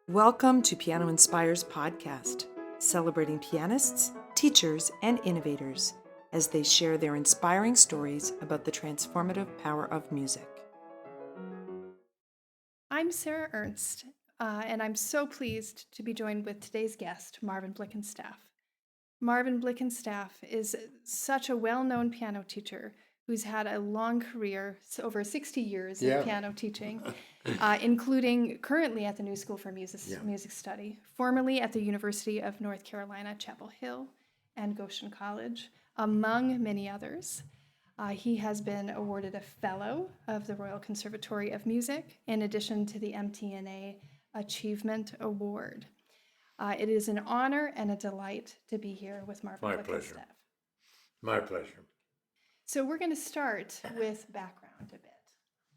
Welcome to Piano Inspires podcast, celebrating pianists, teachers, and innovators as they share their inspiring stories about the transformative power of music. I'm Sara Ernst, and I'm so pleased to be joined with today's guest, Marvin Blickenstaff. Marvin Blickenstaff is such a well-known piano teacher who's had a long career, over 60 years of piano teaching, including currently at the New School for Music Study, formerly at the University of North Carolina, Chapel Hill, and Goshen College, among many others. He has been awarded a Fellow of the Royal Conservatory of Music, in addition to the MTNA Achievement Award. It is an honor and a delight to be here with Marvin Blickenstaff. My pleasure. So we're going to start with background a bit.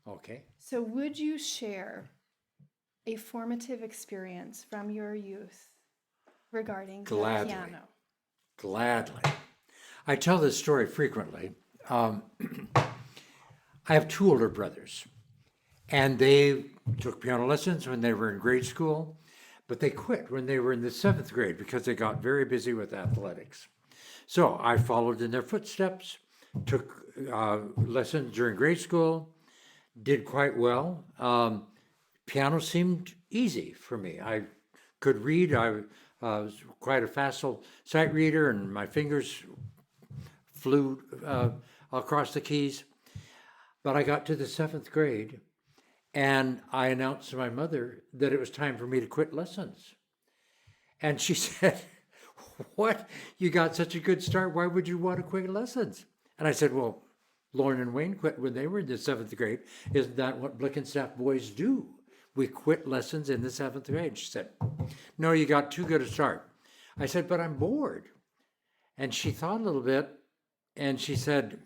Okay. So would you share a formative experience from your youth regarding the piano? Gladly. I tell this story frequently. I have two older brothers, and they took piano lessons when they were in grade school, but they quit when they were in the 7th grade because they got very busy with athletics. So I followed in their footsteps, took lessons during grade school, did quite well. Piano seemed easy for me. I could read. I was quite a facile sight reader, and my fingers flew across the keys. But I got to the 7th grade, and I announced to my mother that it was time for me to quit lessons. And she said, "What? You got such a good start. Why would you want to quit lessons?" And I said, "Well, Lauren and Wayne quit when they were in the 7th grade. Isn't that what Blickenstaff boys do? We quit lessons in the 7th grade." She said, "No, you got too good a start." I said, "But I'm bored." And she thought a little bit, and she said,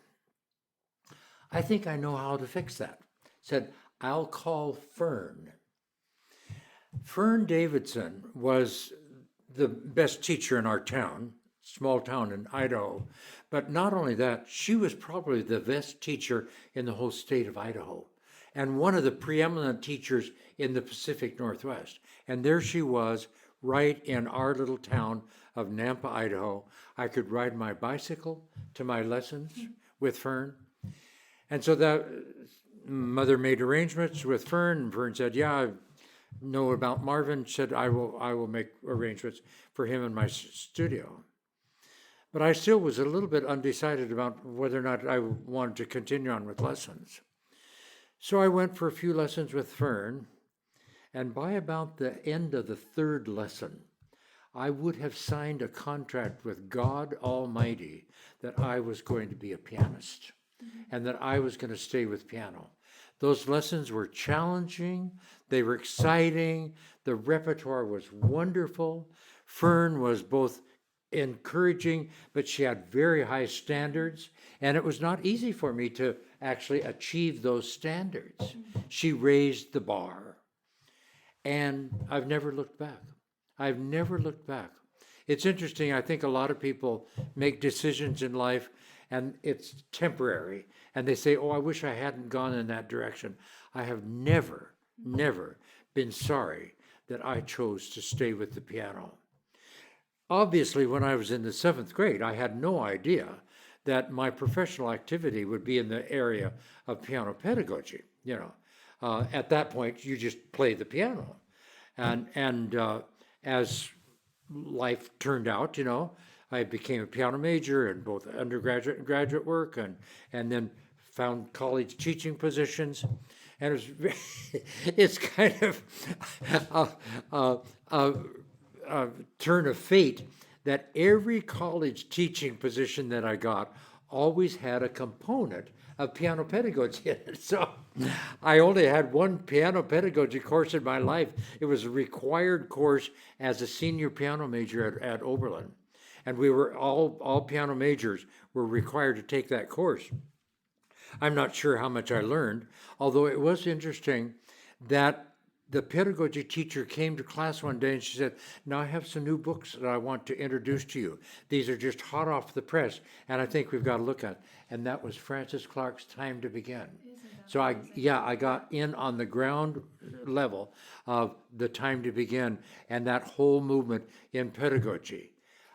"I think I know how to fix that." Said, "I'll call Fern." Fern Davidson was the best teacher in our town, small town in Idaho. But not only that, she was probably the best teacher in the whole state of Idaho, and one of the preeminent teachers in the Pacific Northwest. And there she was, right in our little town of Nampa, Idaho. I could ride my bicycle to my lessons with Fern. And so that mother made arrangements with Fern, and Fern said, "Yeah, I know about Marvin." She said, I will make arrangements for him in my studio." But I still was a little bit undecided about whether or not I wanted to continue on with lessons. So I went for a few lessons with Fern, and by about the end of the 3rd lesson, I would have signed a contract with God Almighty that I was going to be a pianist and that I was going to stay with piano. Those lessons were challenging, they were exciting, the repertoire was wonderful. Fern was both encouraging, but she had very high standards, and it was not easy for me to actually achieve those standards. She raised the bar, and I've never looked back. I've never looked back. It's interesting. I think a lot of people make decisions in life, and it's temporary, and they say, "Oh, I wish I hadn't gone in that direction." I have never been sorry that I chose to stay with the piano. Obviously, when I was in the 7th grade, I had no idea that my professional activity would be in the area of piano pedagogy. At that point, you just play the piano, and as life turned out, I became a piano major in both undergraduate and graduate work, and then found college teaching positions, and it's kind of a turn of fate that every college teaching position that I got always had a component of piano pedagogy in it. So I only had one piano pedagogy course in my life. It was a required course as a senior piano major at Oberlin. And we were all piano majors were required to take that course. I'm not sure how much I learned, although it was interesting that the pedagogy teacher came to class one day and she said, "Now I have some new books that I want to introduce to you. These are just hot off the press, and I think we've got to look at." And that was Francis Clark's Time to Begin. So I got in on the ground level of the time to begin and that whole movement in pedagogy.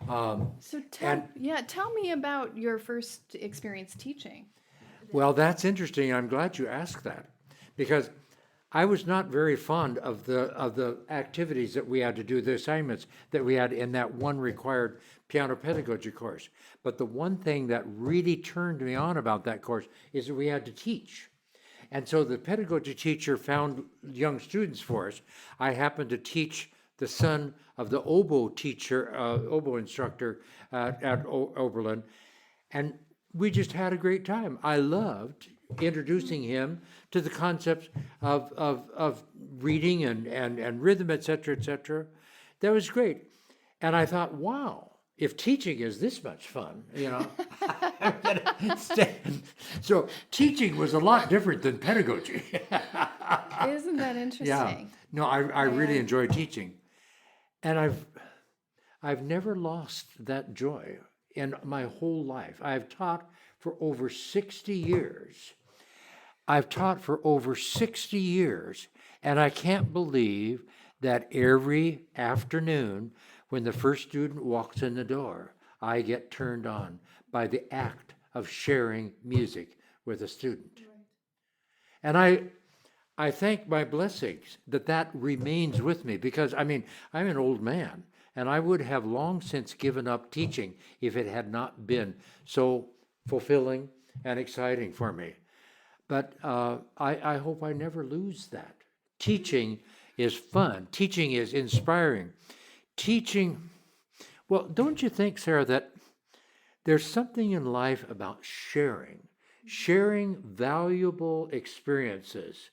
So And tell me about your first experience teaching. well, that's interesting. I'm glad you asked that because I was not very fond of the activities that we had to do, the assignments that we had in that one required piano pedagogy course. But the one thing that really turned me on about that course is that we had to teach. And so the pedagogy teacher found young students for us. I happened to teach the son of the oboe teacher, oboe instructor at Oberlin, and we just had a great time. I loved introducing him to the concepts of reading and rhythm, et cetera, et cetera. That was great. And I thought, wow, if teaching is this much fun, I'm gonna stay. So teaching was a lot different than pedagogy. Isn't that interesting? Yeah. No, I really enjoy teaching. And I've never lost that joy in my whole life. I've taught for over 60 years. I've taught for over 60 years, and I can't believe that every afternoon when the first student walks in the door, I get turned on by the act of sharing music with a student. And I thank my blessings that remains with me because, I mean, I'm an old man and I would have long since given up teaching if it had not been so fulfilling and exciting for me. But I hope I never lose that. Teaching is fun. Teaching is inspiring. Teaching, well, don't you think, Sarah, that there's something in life about sharing valuable experiences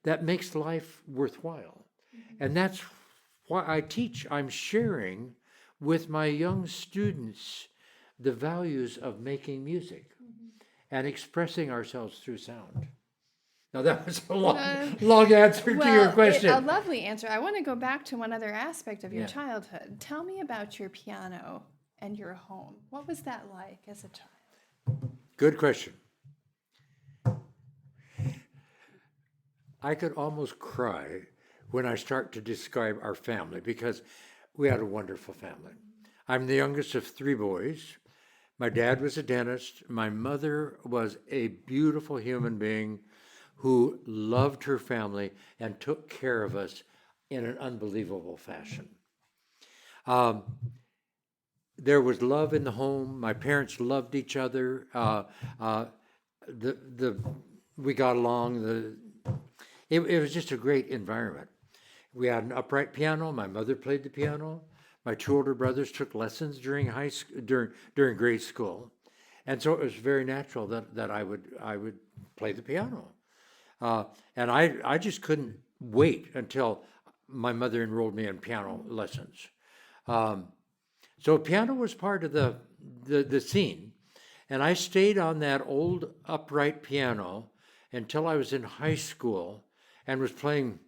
that makes life worthwhile. And that's why I teach. I'm sharing with my young students the values of making music and expressing ourselves through sound. Now that was a long answer to your question. A lovely answer. I want to go back to one other aspect of your Yeah. childhood. Tell me about your piano and your home. What was that like as a child? Good question. I could almost cry when I start to describe our family because we had a wonderful family. I'm the youngest of three boys. My dad was a dentist. My mother was a beautiful human being who loved her family and took care of us in an unbelievable fashion. There was love in the home. My parents loved each other. We got along. It was just a great environment. We had an upright piano. My mother played the piano. My two older brothers took lessons during during grade school, and so it was very natural that I would play the piano, and I just couldn't wait until my mother enrolled me in piano lessons. So piano was part of the scene, and I stayed on that old upright piano until I was in high school and was playing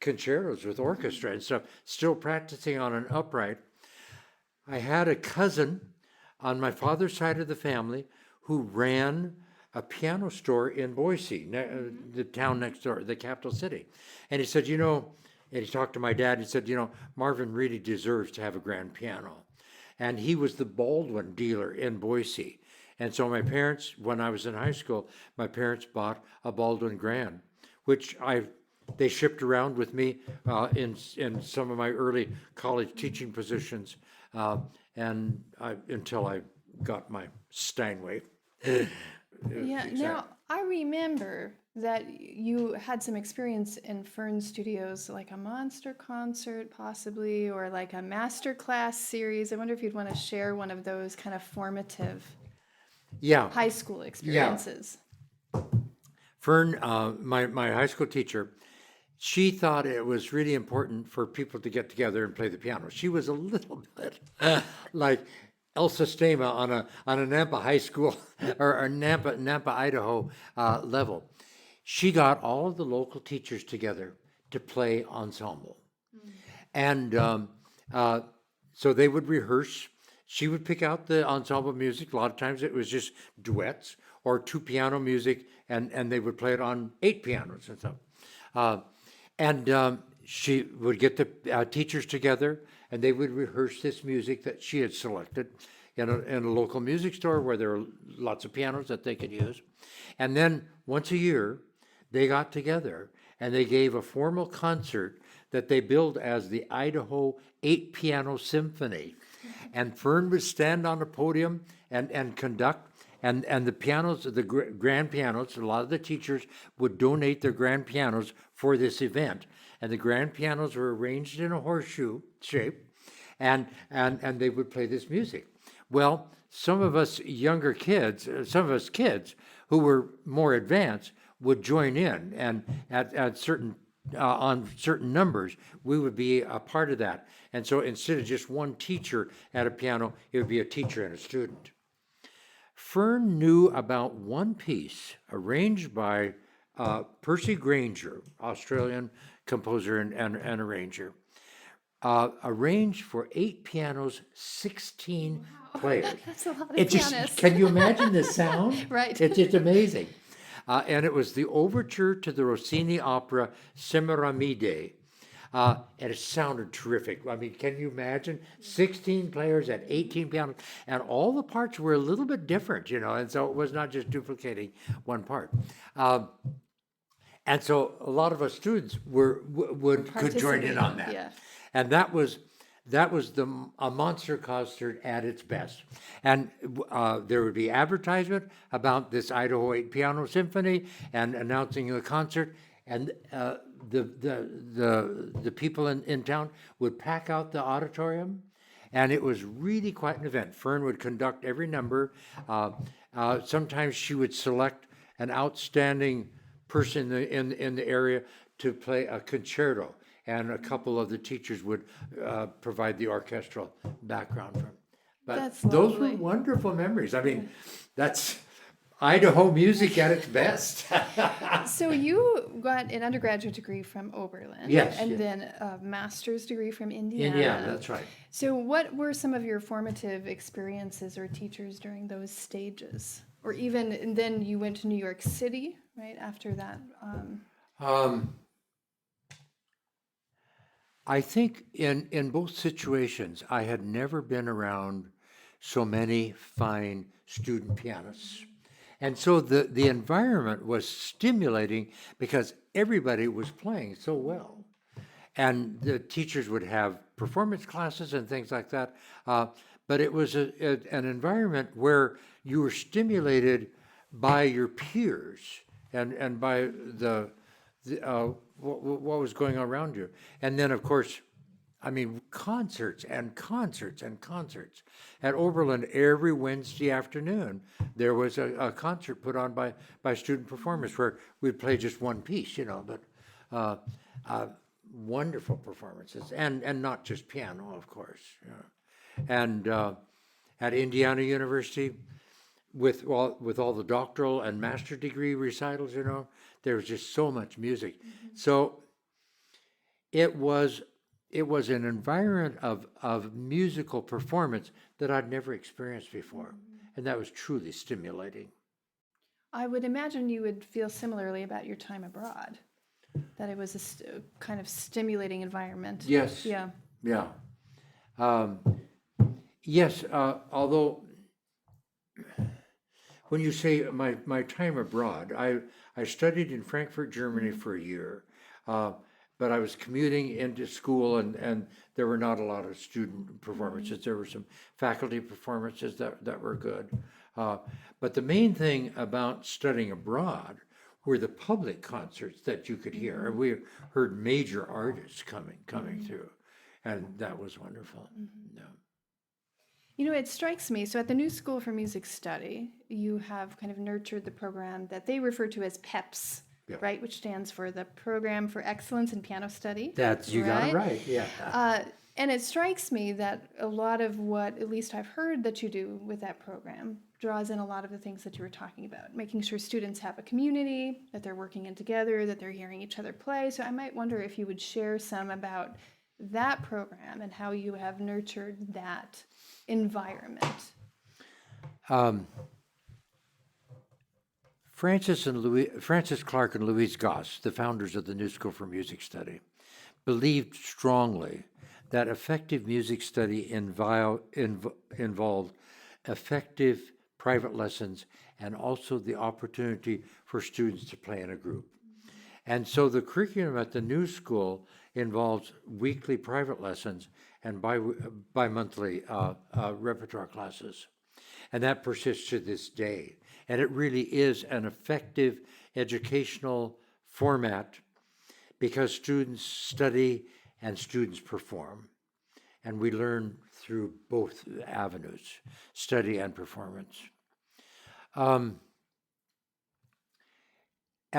concertos with orchestra and stuff, still practicing on an upright. I had a cousin on my father's side of the family who ran a piano store in Boise, the town next door, the capital city. And he said, and he talked to my dad, he said, Marvin really deserves to have a grand piano. And he was the Baldwin dealer in Boise. And so my parents, when I was in high school, my parents bought a Baldwin Grand, which they shipped around with me in some of my early college teaching positions, until I got my Steinway. Now I remember that you had some experience in Fern Studios, like a monster concert possibly, or like a master class series. I wonder if you'd want to share one of those kind of formative high school experiences. Fern, my high school teacher, she thought it was really important for people to get together and play the piano. She was a little bit like Elsa Stama on a Nampa high school or a Nampa, Idaho level. She got all of the local teachers together to play ensemble. And so they would rehearse. She would pick out the ensemble music. A lot of times it was just duets or 2 piano music, and they would play it on 8 pianos and stuff. She would get the teachers together, and they would rehearse this music that she had selected in a local music store where there were lots of pianos that they could use. And then once a year, they got together and they gave a formal concert that they billed as the Idaho 8-Piano Symphony. And Fern would stand on the podium and conduct, and the pianos, the grand pianos, a lot of the teachers would donate their grand pianos for this event. And the grand pianos were arranged in a horseshoe shape, and they would play this music. Well, some of us kids who were more advanced would join in, and at certain on certain numbers, we would be a part of that. And so instead of just one teacher at a piano, it would be a teacher and a student. Fern knew about one piece arranged by Percy Grainger, Australian composer and arranger, arranged for 8 pianos, 16 players. That's a lot of It pianists. can you imagine the sound? Right. It's just amazing. And it was the overture to the Rossini opera Semiramide. And it sounded terrific. I mean, can you imagine 16 players at 18 pianos? And all the parts were a little bit different, and so it was not just duplicating one part. And so a lot of us students could join in on that. Yeah. And that was a monster concert at its best. And there would be advertisement about this Idaho 8 Piano Symphony and announcing the concert. And the people in town would pack out the auditorium. And it was really quite an event. Fern would conduct every number. Sometimes she would select an outstanding person in the area to play a concerto, and a couple of the teachers would provide the orchestral background from. But That's those were lovely. wonderful memories. I mean, that's Idaho music at its best. So you got an undergraduate degree from Oberlin. Yes, And yes. then a master's degree from Indiana. Indiana, that's right. So what were some of your formative experiences or teachers during those stages? Or even, and then you went to New York City, right, after that? I think in both situations, I had never been around so many fine student pianists. And so the environment was stimulating because everybody was playing so well. And the teachers would have performance classes and things like that. But it was an environment where you were stimulated by your peers and by what was going on around you. And then, of course, I mean, concerts and concerts and concerts. At Oberlin, every Wednesday afternoon, there was a concert put on by student performers where we'd play just one piece, but wonderful performances, and not just piano, of course. And at Indiana University, with all the doctoral and master degree recitals, there was just so much music. So it was an environment of musical performance that I'd never experienced before, and that was truly stimulating. I would imagine you would feel similarly about your time abroad, that it was a kind of stimulating environment. Yes. Yeah. Yeah. Yes, although when you say my time abroad, I studied in Frankfurt, Germany for a year, but I was commuting into school, and there were not a lot of student performances. There were some faculty performances that were good. But the main thing about studying abroad were the public concerts that you could hear. And we heard major artists coming through, and that was wonderful. Yeah. It strikes me, so at the New School for Music Study, you have kind of nurtured the program that they refer to as PEPS, Yeah. right, which stands for the Program for Excellence in Piano Study. You got it right, yeah. And it strikes me that a lot of what, at least I've heard that you do with that program, draws in a lot of the things that you were talking about, making sure students have a community, that they're working in together, that they're hearing each other play. So I might wonder if you would share some about that program and how you have nurtured that environment. Francis Clark and Louise Goss, the founders of the New School for Music Study, believed strongly that effective music study involved effective private lessons and also the opportunity for students to play in a group. And so the curriculum at the New School involves weekly private lessons and bi-monthly repertoire classes. And that persists to this day. And it really is an effective educational format because students study and students perform. And we learn through both avenues, study and performance. At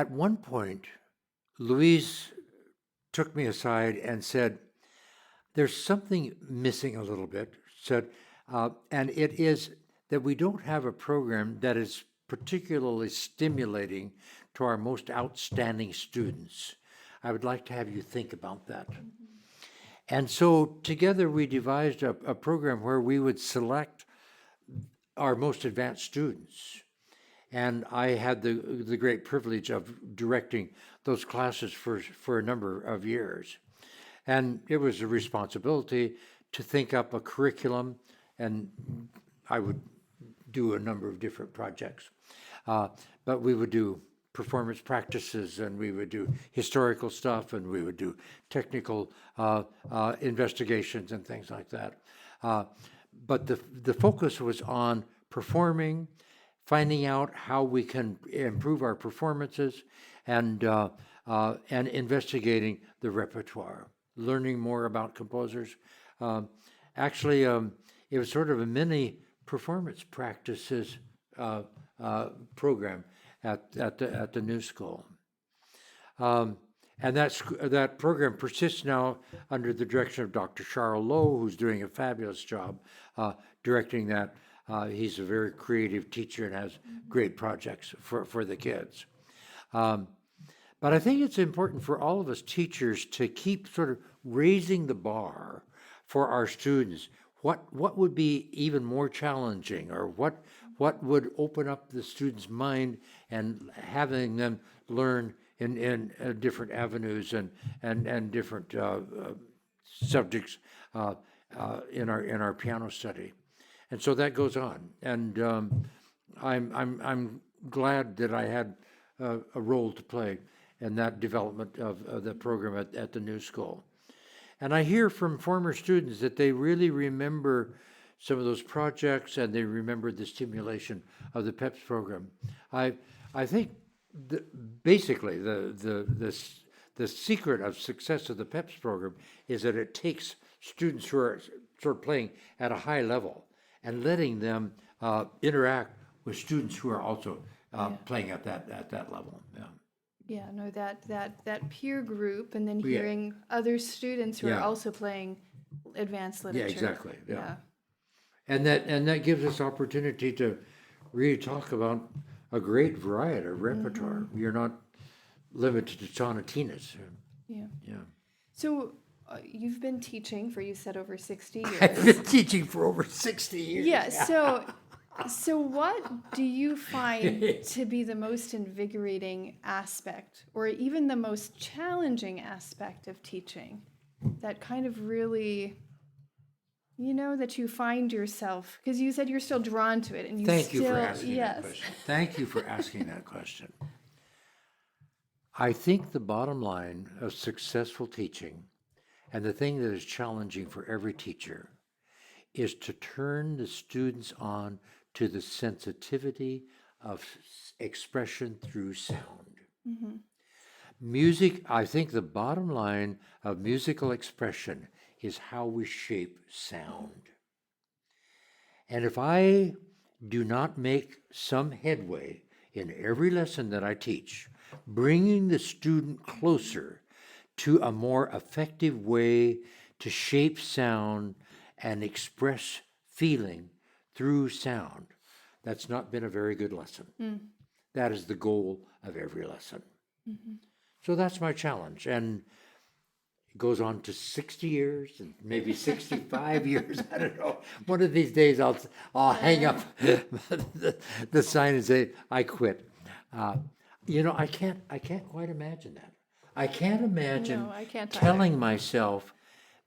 one point, Louise took me aside and said, there's something missing a little bit, and it is that we don't have a program that is particularly stimulating to our most outstanding students. I would like to have you think about that. And so together we devised a program where we would select our most advanced students. And I had the great privilege of directing those classes for a number of years. And it was a responsibility to think up a curriculum, and I would do a number of different projects. But we would do performance practices, and we would do historical stuff, and we would do technical investigations and things like that. But the focus was on performing, finding out how we can improve our performances, and investigating the repertoire, learning more about composers. Actually, it was sort of a mini performance practices program at the New School. And that program persists now under the direction of Dr. Charles Lowe, who's doing a fabulous job directing that. He's a very creative teacher and has great projects for the kids. But I think it's important for all of us teachers to keep sort of raising the bar for our students. What would be even more challenging, or what would open up the student's mind and having them learn in different avenues and different subjects in our piano study. And so that goes on. And I'm glad that I had a role to play in that development of the program at the New School. And I hear from former students that they really remember some of those projects, and they remember the stimulation of the PEPS program. I think basically the secret of success of the PEPS program is that it takes students who are sort of playing at a high level and letting them interact with students who are also playing at that level. Yeah. Yeah, no, that peer group, and then hearing other students who are also playing advanced literature. Yeah, exactly. Yeah. And that gives us opportunity to really talk about a great variety of repertoire. You're not limited to sonatinas. Yeah. Yeah. So you've been teaching for, you said, over 60 years. I've been teaching for over 60 years. Yeah. So what do you find to be the most invigorating aspect, or even the most challenging aspect of teaching, that kind of really, that you find yourself, because you said you're still drawn to it, and you Thank you for asking yes. that question. Thank you for asking that question. I think the bottom line of successful teaching, and the thing that is challenging for every teacher, is to turn the students on to the sensitivity of expression through sound. Mm-hmm. Music, I think the bottom line of musical expression is how we shape sound. And if I do not make some headway in every lesson that I teach, bringing the student closer to a more effective way to shape sound and express feeling through sound, that's not been a very good lesson. That is the goal of every lesson. Mm-hmm. So that's my challenge. And it goes on to 60 years and maybe 65 years. I don't know. One of these days I'll hang up the sign and say, I quit. Uh, I can't quite imagine that. I can't imagine No, I can't either. telling myself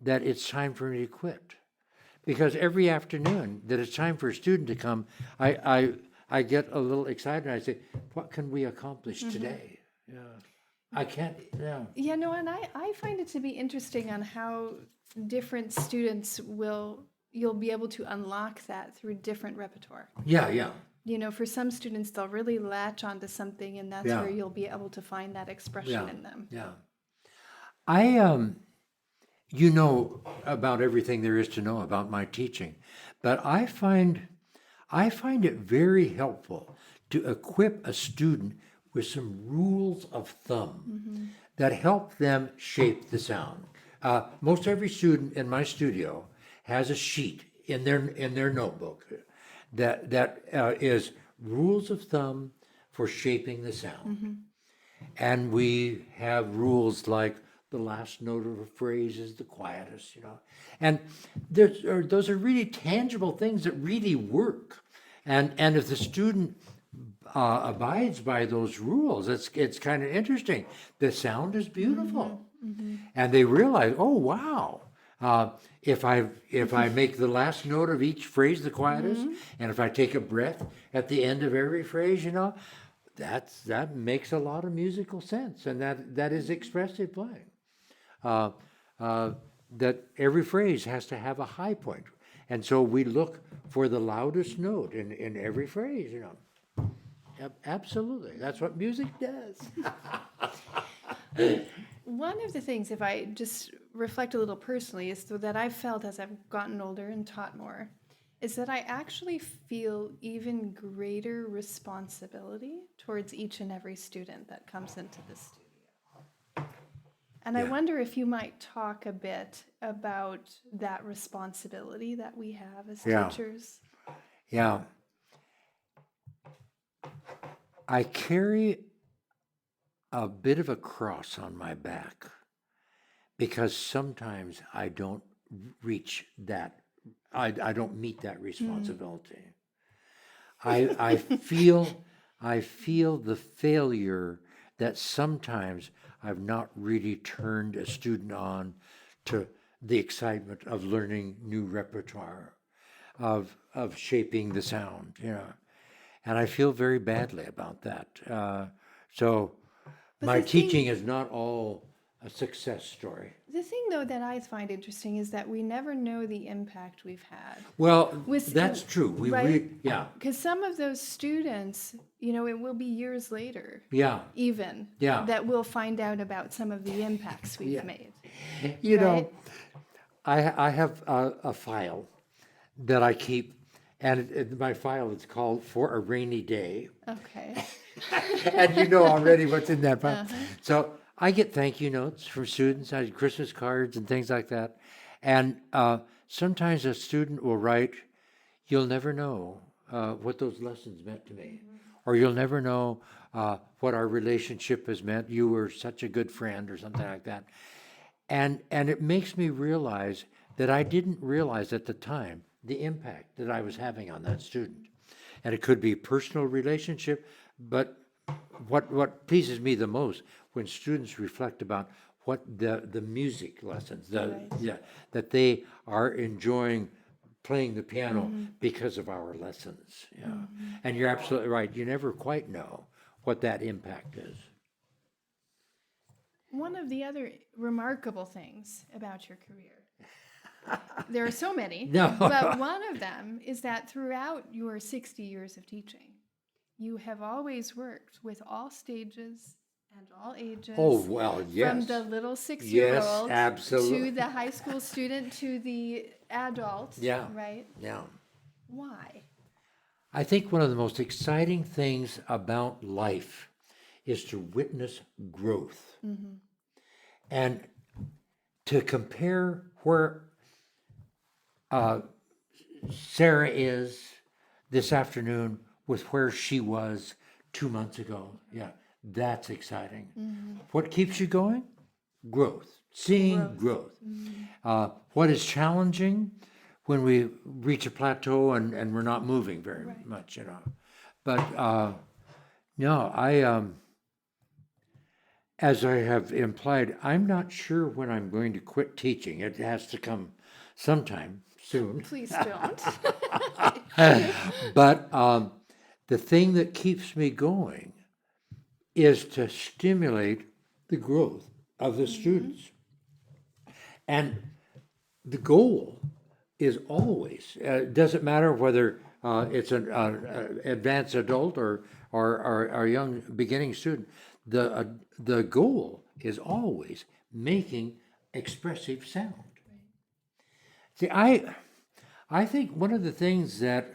that it's time for me to quit. Because every afternoon that it's time for a student to come, I get a little excited and I say, what can we accomplish today? Yeah. I can't, yeah. Yeah, no, and I find it to be interesting on how different students you'll be able to unlock that through different repertoire. Yeah, yeah. You know, for some students, they'll really latch onto something, and that's Yeah. where you'll be able to find that expression Yeah. in them. Yeah. I you know about everything there is to know about my teaching, but I find it very helpful to equip a student with some rules of thumb that help them shape the sound. Most every student in my studio has a sheet in their notebook that is rules of thumb for shaping the sound. And we have rules like the last note of a phrase is the quietest, And those are really tangible things that really work. And if the student abides by those rules, it's kind of interesting. The sound is beautiful. And they realize, oh, wow. If I make the last note of each phrase the quietest, and if I take a breath at the end of every phrase, that makes a lot of musical sense, and that is expressive playing. That every phrase has to have a high point, and so we look for the loudest note in every phrase. Absolutely, that's what music does. One of the things, if I just reflect a little personally, is that I've felt as I've gotten older and taught more, is that I actually feel even greater responsibility towards each and every student that comes into the studio. And I Yeah. wonder if you might talk a bit about that responsibility that we have as Yeah. teachers. Yeah. I carry a bit of a cross on my back because sometimes I don't reach that. I don't meet that responsibility. I feel the failure that sometimes I've not really turned a student on to the excitement of learning new repertoire, of shaping the sound, And I feel very badly about that. So But my the thing- teaching is not all a success story. The thing, though, that I find interesting is that we never know the impact we've had. Well, With- that's true. right? Yeah, Because some of those students, it will be years later, yeah. even, Yeah. that we'll find out about some of the impacts we've Yeah. made. You know, Right. I have a file that I keep, and my file is called For a Rainy Day. Okay. And you know already what's in that file. So I get thank you notes from students, I get Christmas cards and things like that. And sometimes a student will write, you'll never know what those lessons meant to me. Or you'll never know what our relationship has meant. You were such a good friend or something like that. And it makes me realize that I didn't realize at the time the impact that I was having on that student. And it could be a personal relationship, but what pleases me the most when students reflect about what the music lessons, Right. that they are enjoying playing the piano because of our lessons. Yeah. And you're absolutely right. You never quite know what that impact is. One of the other remarkable things about your career, there are so many, No. but one of them is that throughout your 60 years of teaching, you have always worked with all stages and all ages. Oh, well, yes. From the little 6-year-old absolutely. to the high school student to the adult. Yeah. Right? Yeah. Why? I think one of the most exciting things about life is to witness growth. And to compare where Sara is this afternoon with where she was 2 months ago. Yeah, that's exciting. What keeps you going? Growth, seeing growth. What is challenging when we reach a plateau and we're not moving very much, But No, as I have implied, I'm not sure when I'm going to quit teaching. It has to come sometime soon. Please don't. But the thing that keeps me going is to stimulate the growth of the students. And the goal is always, doesn't matter whether it's an advanced adult or a young beginning student, the goal is always making expressive sound. See, I think one of the things that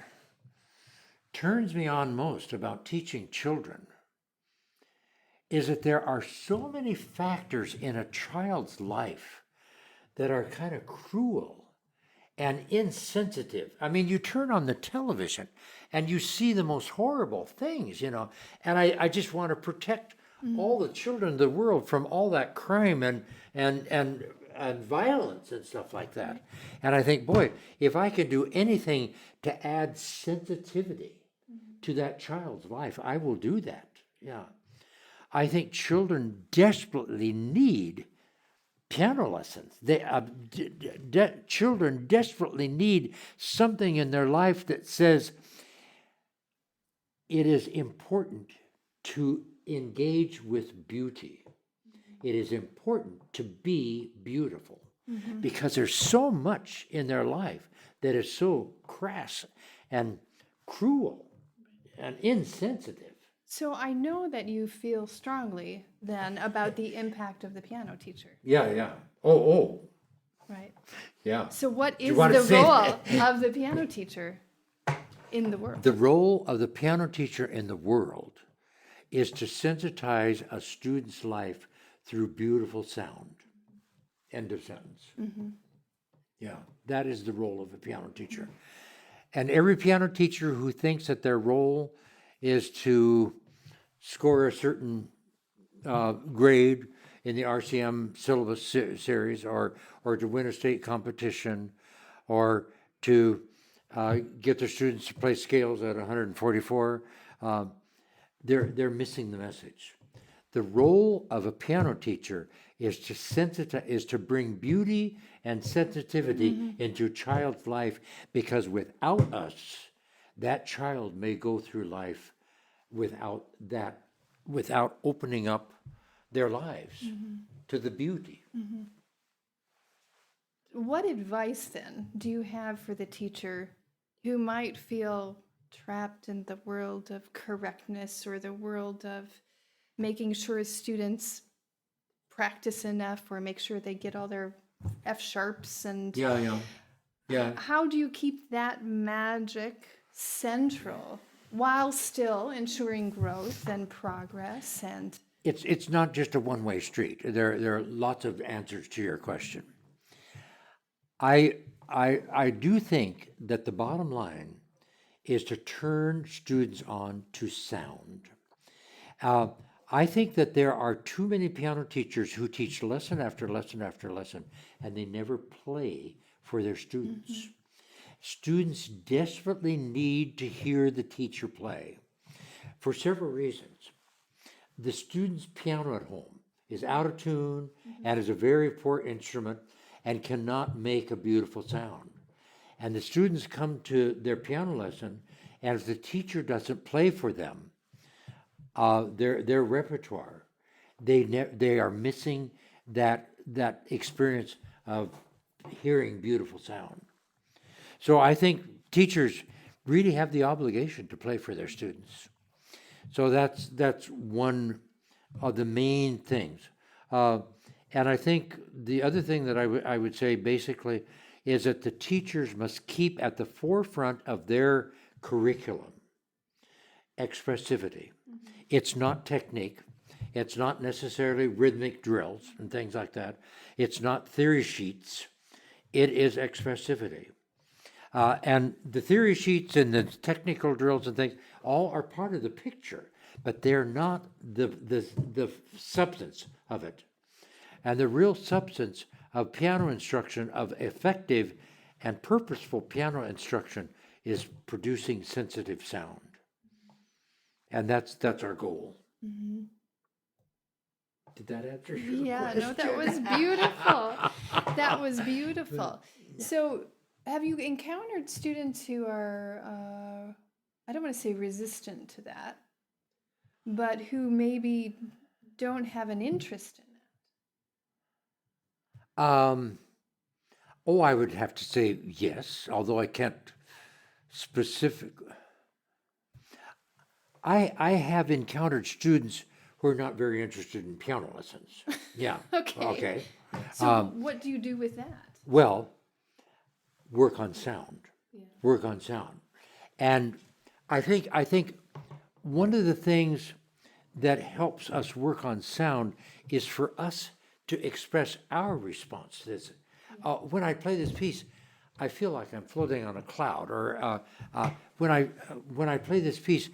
turns me on most about teaching children is that there are so many factors in a child's life that are kind of cruel and insensitive. I mean, you turn on the television and you see the most horrible things, and I just want to protect all the children of the world from all that crime and violence and stuff like that. And I think, boy, if I could do anything to add sensitivity to that child's life, I will do that. Yeah. I think children desperately need piano lessons. Children desperately need something in their life that says it is important to engage with beauty. It is important to be beautiful because there's so much in their life that is so crass and cruel and insensitive. So I know that you feel strongly then about the impact of the piano teacher, Yeah. Oh, right? yeah. So what you is wanna the say role of the piano teacher in the world? The role of the piano teacher in the world is to sensitize a student's life through beautiful sound. End of sentence. Yeah, that is the role of a piano teacher. And every piano teacher who thinks that their role is to score a certain grade in the RCM syllabus series, or to win a state competition, or to get their students to play scales at 144, they're missing the message. The role of a piano teacher is to is to bring beauty and sensitivity into a child's life, because without us, that child may go through life without opening up their lives to the beauty. What advice then do you have for the teacher who might feel trapped in the world of correctness or the world of making sure students practice enough or make sure they get all their F sharps and Yeah. how do you keep that magic central while still ensuring growth and progress? And It's not just a one-way street. There are lots of answers to your question. I do think that the bottom line is to turn students on to sound. I think that there are too many piano teachers who teach lesson after lesson after lesson, and they never play for their students. Students desperately need to hear the teacher play for several reasons. The student's piano at home is out of tune and is a very poor instrument and cannot make a beautiful sound. And the students come to their piano lesson, and if the teacher doesn't play for them their repertoire, they are missing that experience of hearing beautiful sound. So I think teachers really have the obligation to play for their students. So that's one of the main things. And I think the other thing that I would say basically is that the teachers must keep at the forefront of their curriculum expressivity. It's not technique. It's not necessarily rhythmic drills and things like that. It's not theory sheets. It is expressivity. And the theory sheets and the technical drills and things all are part of the picture, but they're not the substance of it. And the real substance of piano instruction, of effective and purposeful piano instruction, is producing sensitive sound. And that's our goal. Mhm. Did that answer your Yeah, no, that was question? beautiful. That was beautiful. So, have you encountered students who are, I don't want to say resistant to that, but who maybe don't have an interest in it? Oh, I would have to say yes, although I can't specific. I have encountered students who are not very interested in piano lessons. Yeah. Okay. Okay. So, what do you do with that? Well, work on sound. Yeah. Work on sound. And I think one of the things that helps us work on sound is for us to express our response to this. When I play this piece, I feel like I'm floating on a cloud. Or when I play this piece,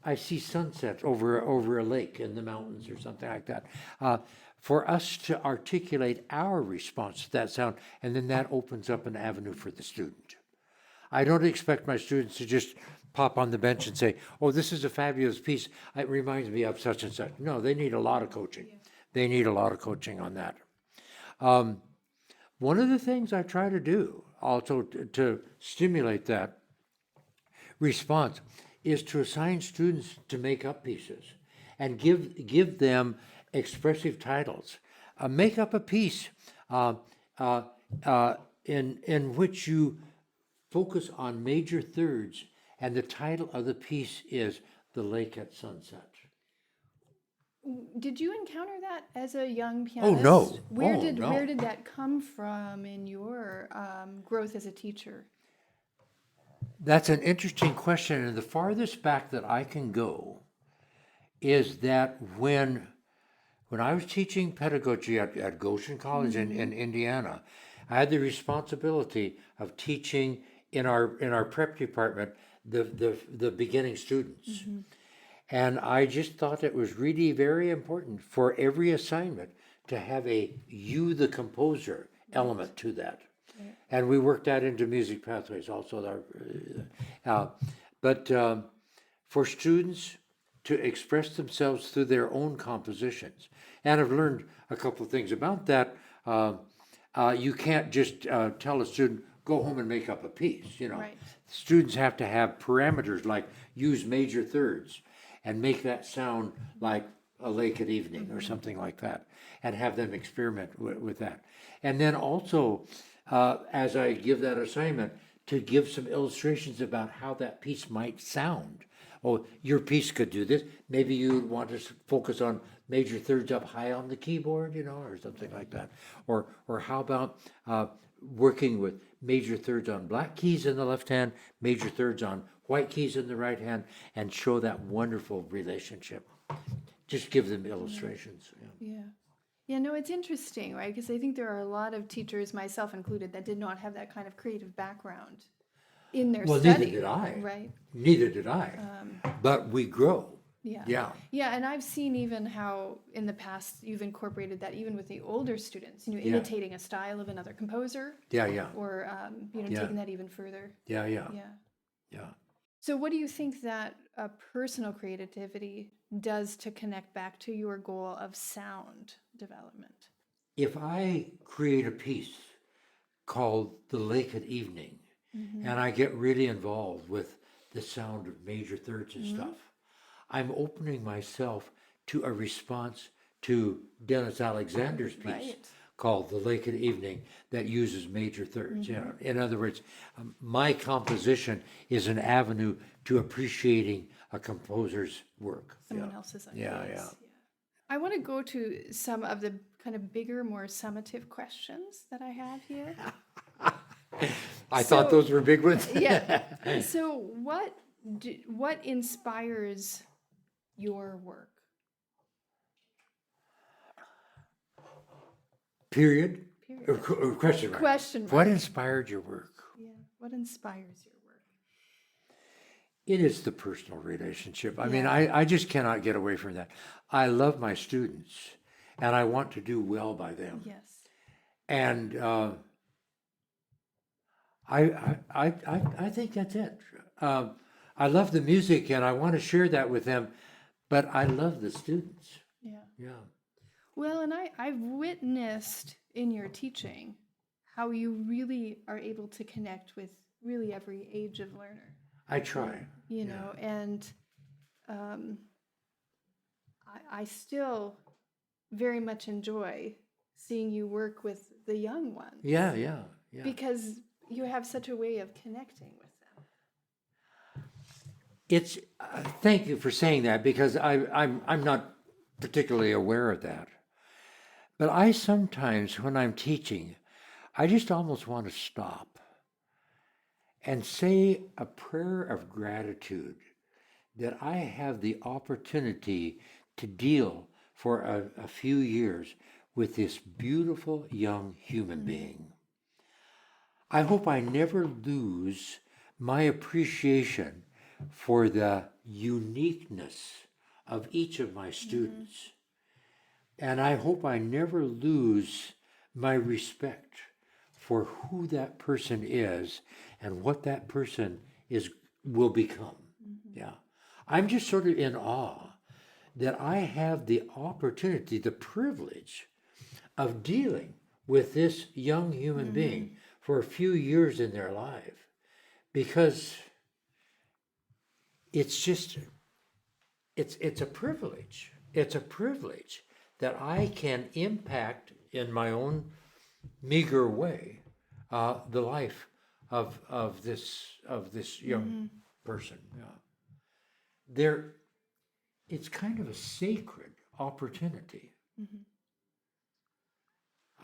I see sunsets over a lake in the mountains or something like that. For us to articulate our response to that sound, and then that opens up an avenue for the student. I don't expect my students to just pop on the bench and say, "Oh, this is a fabulous piece. It reminds me of such and such." No, they need a lot of coaching. They need a lot of coaching on that. One of the things I try to do also to stimulate that response is to assign students to make up pieces and give them expressive titles. Make up a piece uh, uh, in which you focus on major thirds, and the title of the piece is "The Lake at Sunset." Did you encounter that as a young Oh pianist? no! Where Oh did no! where did that come from in your growth as a teacher? That's an interesting question, and the farthest back that I can go is that when I was teaching pedagogy at Goshen College in Indiana, I had the responsibility of teaching in our prep department the beginning students. And I just thought it was really very important for every assignment to have a "you the composer" element to that. And we worked that into music pathways also. But for students to express themselves through their own compositions. And I've learned a couple of things about that. You can't just tell a student, "Go home and make up a piece," you know. Right. Students have to have parameters like use major thirds and make that sound like a lake at evening or something like that, and have them experiment with that. And then also, as I give that assignment, to give some illustrations about how that piece might sound. Oh, your piece could do this. Maybe you want to focus on major thirds up high on the keyboard, you know, or something like that. Or how about working with major thirds on black keys in the left hand, major thirds on white keys in the right hand, and show that wonderful relationship. Just give them illustrations. Yeah. Yeah. Yeah, no, it's interesting, right? Because I think there are a lot of teachers, myself included, that did not have that kind of creative background in their Well, study. neither did I. Right. Neither did I. But we grow. Yeah. Yeah. Yeah, and I've seen even how in the past you've incorporated that even with the older students, Yeah. imitating a style of another composer Yeah, yeah. or, Yeah. taking that even further. Yeah, yeah. Yeah. Yeah. So, what do you think that personal creativity does to connect back to your goal of sound development? If I create a piece called "The Lake at Evening," and I get really involved with the sound of major thirds and stuff, I'm opening myself to a response to Dennis Alexander's piece Right. called "The Lake at Evening" that uses major thirds. You know, in other words, my composition is an avenue to appreciating a composer's work. Someone Yeah. else's Yeah, ideas. Yeah. I want to go to some of the kind of bigger, more summative questions that I have here. I thought So- those were big ones. Yeah. So, what inspires your work? Period. Period. Or question mark. Question What mark. inspired your work? Yeah. What inspires your work? It is the personal relationship. I mean, Yeah. I just cannot get away from that. I love my students, and I want to do well by them. Yes. And I think that's it. I love the music, and I want to share that with them. but I love the students. Yeah. Yeah. Well, and I've witnessed in your teaching how you really are able to connect with really every age of learner, I try. you Yeah. know, and um, I still very much enjoy seeing you work with the young ones Yeah, yeah, yeah. because you have such a way of connecting with them. It's thank you for saying that because I'm not particularly aware of that. But I sometimes, when I'm teaching, I just almost want to stop and say a prayer of gratitude that I have the opportunity to deal for a few years with this beautiful young human being. I hope I never lose my appreciation for the uniqueness of each of my students. And I hope I never lose my respect for who that person is and what that person will become. Yeah. I'm just sort of in awe that I have the opportunity, the privilege of dealing with this young human being for a few years in their life because it's just it's a privilege. It's a privilege that I can impact in my own meager way the life of this young person. Yeah. There, it's kind of a sacred opportunity.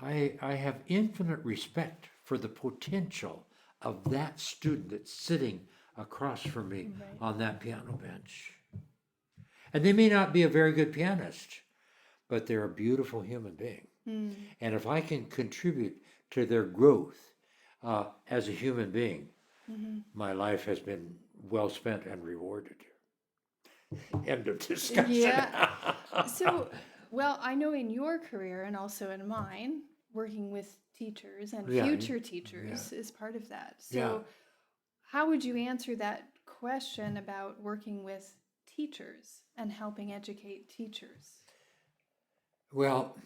I have infinite respect for the potential of that student that's sitting across from me on that piano bench. And they may not be a very good pianist, but they're a beautiful human being. And if I can contribute to their growth as a human being, my life has been well spent and rewarded. End of discussion. Yeah. So, well, I know in your career and also in mine, working with teachers and Yeah, future teachers is part of that. So, Yeah. how would you answer that question about working with teachers and helping educate teachers? Well,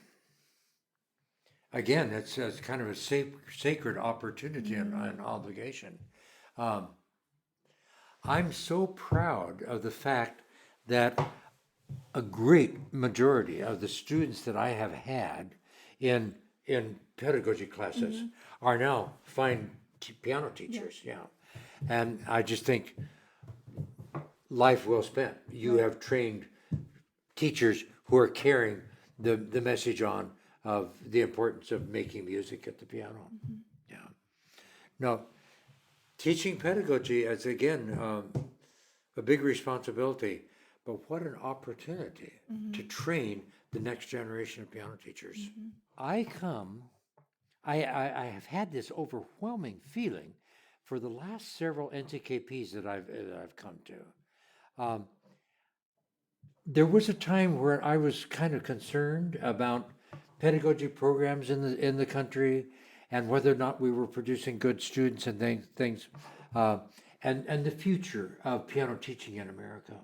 again, it's kind of a sacred opportunity and obligation. Um, I'm so proud of the fact that a great majority of the students that I have had in pedagogy classes are now fine piano teachers. Yeah. And I just think life well spent. You have trained teachers who are carrying the message on of the importance of making music at the piano. Yeah. No, teaching pedagogy is again a big responsibility, but what an opportunity to train the next generation of piano teachers. I have had this overwhelming feeling for the last several NCKPs that I've come to. There was a time where I was kind of concerned about pedagogy programs in the country and whether or not we were producing good students and things, and the future of piano teaching in America.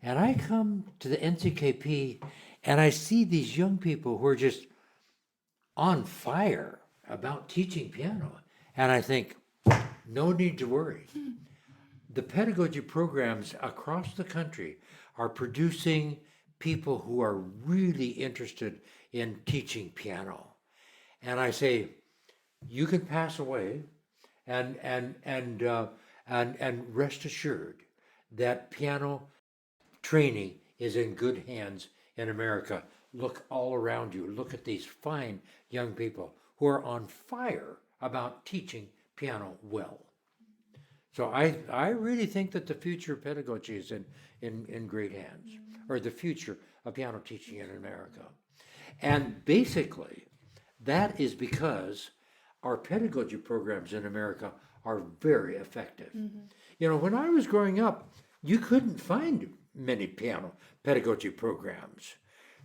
And I come to the NCKP and I see these young people who are just on fire about teaching piano. And I think, no need to worry. The pedagogy programs across the country are producing people who are really interested in teaching piano. And I say, you can pass away and rest assured that piano training is in good hands in America. Look all around you. Look at these fine young people who are on fire about teaching piano well. So I really think that the future of pedagogy is in great hands, or the future of piano teaching in America. And basically, that is because our pedagogy programs in America are very effective. You know, when I was growing up, you couldn't find many piano pedagogy programs.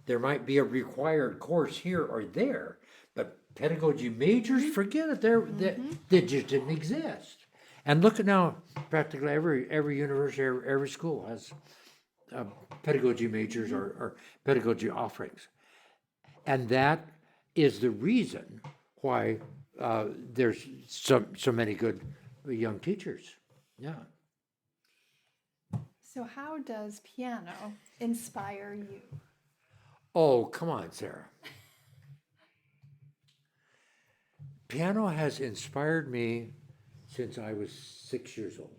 There might be a required course here or there, but pedagogy majors, forget it, they just didn't exist. And look at now, practically every university, every school has a pedagogy majors or pedagogy offerings. And that is the reason why there's so many good young teachers. Yeah. So how does piano inspire you? Oh, come on, Sarah. Piano has inspired me since I was 6 years old.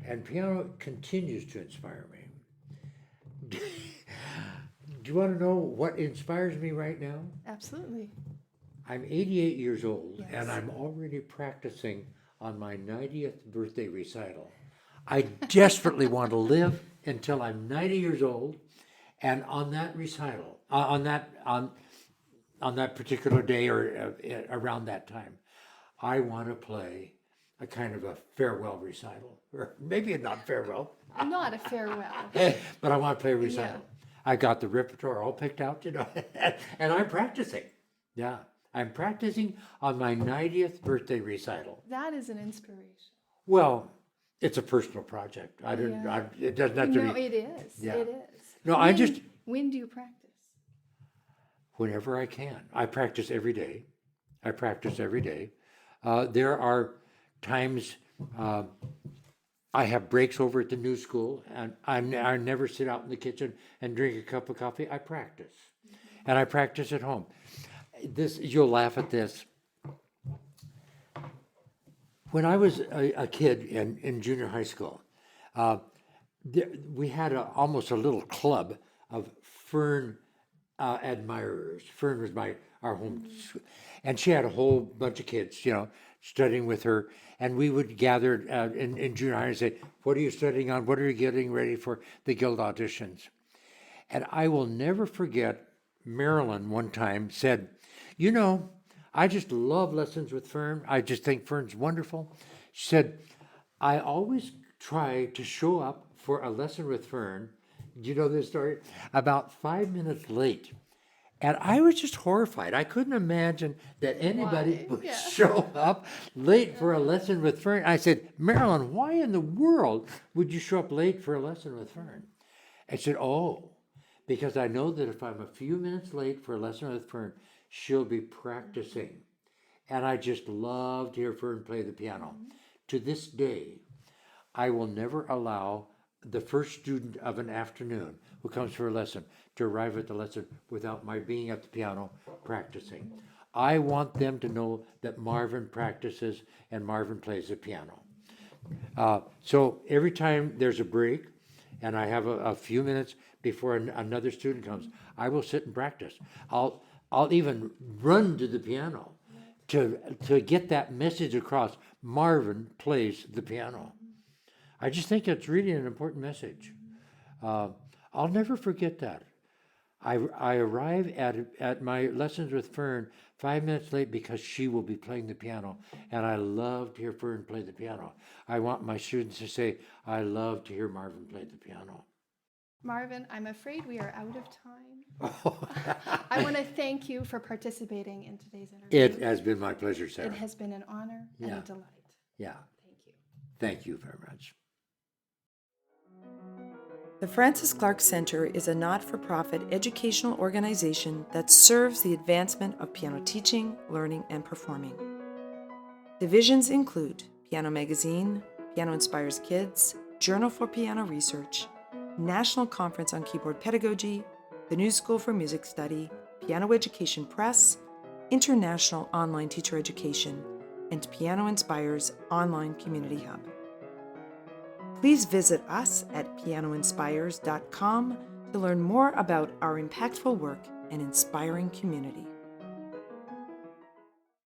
And piano continues to inspire me. Do you want to know what inspires me right now? Absolutely. I'm 88 years old, Yes. and I'm already practicing on my 90th birthday recital. I desperately want to live until I'm 90 years old, and on that recital, on that particular day or around that time, I want to play a kind of a farewell recital, or maybe not farewell, Not a farewell. but I want to play a recital. I got the repertoire all picked out, and I'm practicing. Yeah, I'm practicing on my 90th birthday recital. That is an inspiration. Well, it's a personal project. It doesn't have to No, be. it is. Yeah. It is. No, When do you practice? Whenever I can. I practice every day. There are times I have breaks over at the new school, and I never sit out in the kitchen and drink a cup of coffee. I practice, and I practice at home. You'll laugh at this. When I was a kid in junior high school, we had almost a little club of Fern admirers. Fern was our home, and she had a whole bunch of kids, studying with her. And we would gather in junior high and say, "What are you studying on? What are you getting ready for the guild auditions?" And I will never forget Marilyn one time said, I just love lessons with Fern. I just think Fern's wonderful. She said, I always try to show up for a lesson with Fern, do you know this story? About 5 minutes late. And I was just horrified. I couldn't imagine that anybody would show up late for a lesson with Fern. I said, Marilyn, why in the world would you show up late for a lesson with Fern? I said, because I know that if I'm a few minutes late for a lesson with Fern, she'll be practicing. And I just love to hear Fern play the piano. To this day, I will never allow the first student of an afternoon who comes for a lesson to arrive at the lesson without my being at the piano practicing. I want them to know that Marvin practices and Marvin plays the piano. So every time there's a break and I have a few minutes before another student comes, I will sit and practice. I'll even run to the piano to get that message across. Marvin plays the piano. I just think it's really an important message. I'll never forget that. I arrive at my lessons with Fern 5 minutes late because she will be playing the piano, and I love to hear Fern play the piano. I want my students to say, I love to hear Marvin play the piano. Marvin, I'm afraid we are out of time. I want to thank you for participating in today's interview. It has been my pleasure, Sarah. It has been an honor and a delight. Yeah. Thank you. Thank you very much. The Francis Clark Center is a not-for-profit educational organization that serves the advancement of piano teaching, learning, and performing. Divisions include Piano Magazine, Piano Inspires Kids, Journal for Piano Research, National Conference on Keyboard Pedagogy, the New School for Music Study, Piano Education Press, International Online Teacher Education, and Piano Inspires Online Community Hub. Please visit us at pianoinspires.com to learn more about our impactful work and inspiring community.